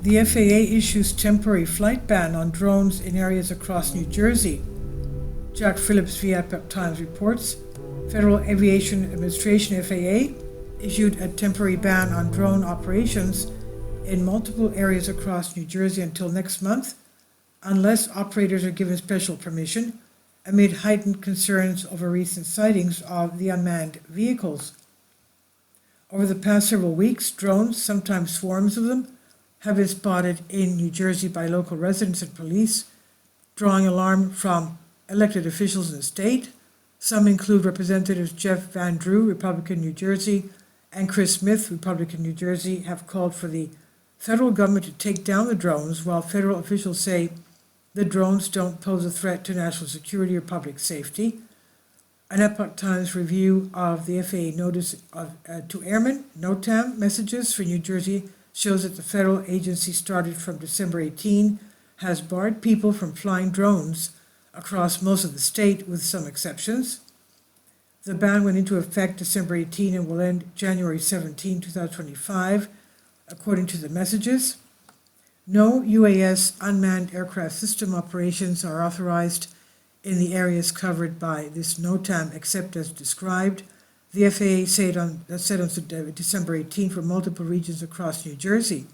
The FAA issues temporary flight ban on drones in areas across New Jersey. Jack Phillips via Epoch Times reports, Federal Aviation Administration FAA issued a temporary ban on drone operations in multiple areas across New Jersey until next month, unless operators are given special permission, amid heightened concerns over recent sightings of the unmanned vehicles. Over the past several weeks, drones, sometimes swarms of them, have been spotted in New Jersey by local residents and police, drawing alarm from elected officials in the state. Some include Representatives Jeff Van Drew, Republican, New Jersey, and Chris Smith, Republican, New Jersey, have called for the federal government to take down the drones, while federal officials say the drones don't pose a threat to national security or public safety. An Epoch Times review of the FAA notice to airmen, NOTAM messages for New Jersey shows that the federal agency, started from December 18, has barred people from flying drones across most of the state, with some exceptions. The ban went into effect December 18 and will end January 17, 2025, according to the messages. No UAS unmanned aircraft system operations are authorized in the areas covered by this NOTAM except as described. The FAA said on December 18 for multiple regions across New Jersey.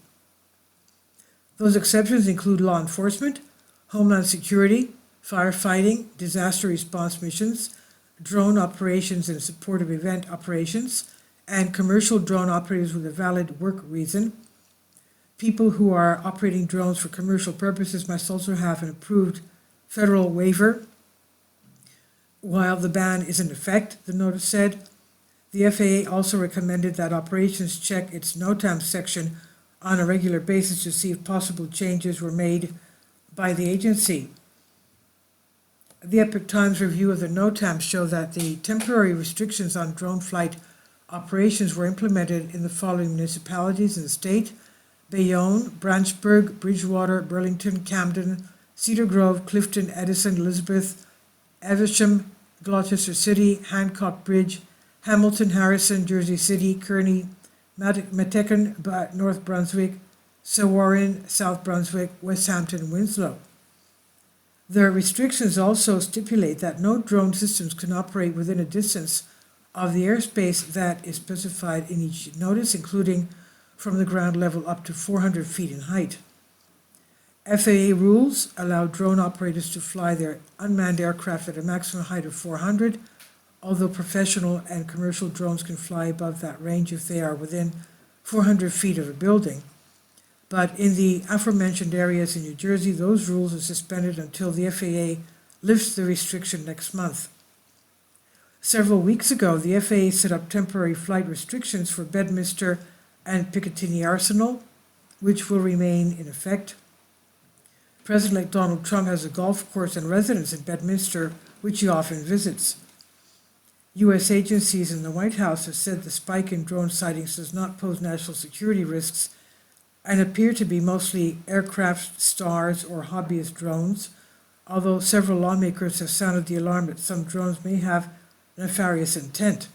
Those exceptions include law enforcement, homeland security, firefighting, disaster response missions, drone operations in support of event operations, and commercial drone operators with a valid work reason. People who are operating drones for commercial purposes must also have an approved federal waiver while the ban is in effect, the notice said. The FAA also recommended that operations check its NOTAM section on a regular basis to see if possible changes were made by the agency. The Epoch Times review of the NOTAM show that the temporary restrictions on drone flight operations were implemented in the following municipalities in the state: Bayonne, Branchburg, Bridgewater, Burlington, Camden, Cedar Grove, Clifton, Edison, Elizabeth, Evesham, Gloucester City, Hancock Bridge, Hamilton, Harrison, Jersey City, Kearney, Metuchen, North Brunswick, Sawarren, South Brunswick, West Hampton, and Winslow. The restrictions also stipulate that no drone systems can operate within a distance of the airspace that is specified in each notice, including from the ground level up to 400 feet in height. FAA rules allow drone operators to fly their unmanned aircraft at a maximum height of 400, although professional and commercial drones can fly above that range if they are within 400 feet of a building. But in the aforementioned areas in New Jersey, those rules are suspended until the FAA lifts the restriction next month. Several weeks ago, the FAA set up temporary flight restrictions for Bedminster and Picatinny Arsenal, which will remain in effect. President-elect Donald Trump has a golf course and residence in Bedminster, which he often visits. U.S. agencies and the White House have said the spike in drone sightings does not pose national security risks and appear to be mostly aircraft stars or hobbyist drones, although several lawmakers have sounded the alarm that some drones may have nefarious intent.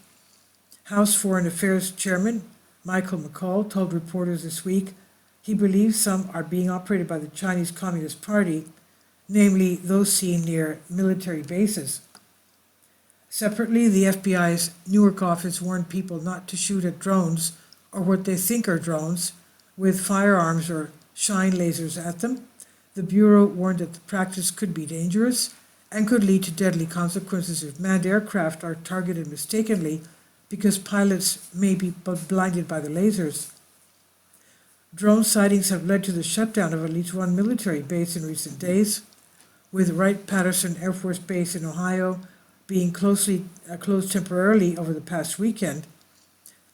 House Foreign Affairs Chairman Michael McCaul told reporters this week he believes some are being operated by the Chinese Communist Party, namely those seen near military bases. Separately, the FBI's Newark office warned people not to shoot at drones or what they think are drones with firearms or shine lasers at them. The Bureau warned that the practice could be dangerous and could lead to deadly consequences if manned aircraft are targeted mistakenly because pilots may be blinded by the lasers. Drone sightings have led to the shutdown of at least one military base in recent days, with Wright-Patterson Air Force Base in Ohio being closed temporarily over the past weekend.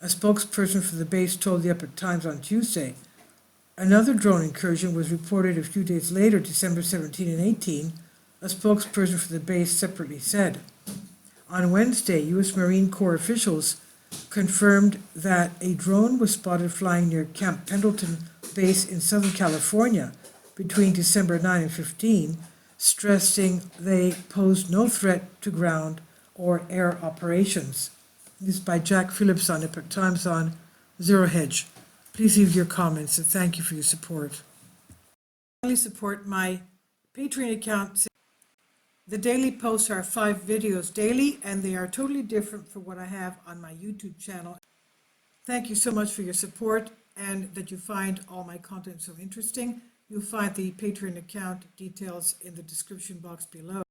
A spokesperson for the base told the Epoch Times on Tuesday. Another drone incursion was reported a few days later, December 17 and 18, a spokesperson for the base separately said. On Wednesday, U.S. Marine Corps officials confirmed that a drone was spotted flying near Camp Pendleton Base in Southern California between December 9 and 15, stressing they posed no threat to ground or air operations. This is by Jack Phillips on Epoch Times on Zero Hedge. Please leave your comments and thank you for your support. Finally, support my Patreon account. The daily posts are 5 videos daily, and they are totally different from what I have on my YouTube channel. Thank you so much for your support and that you find all my content so interesting. You'll find the Patreon account details in the description box below.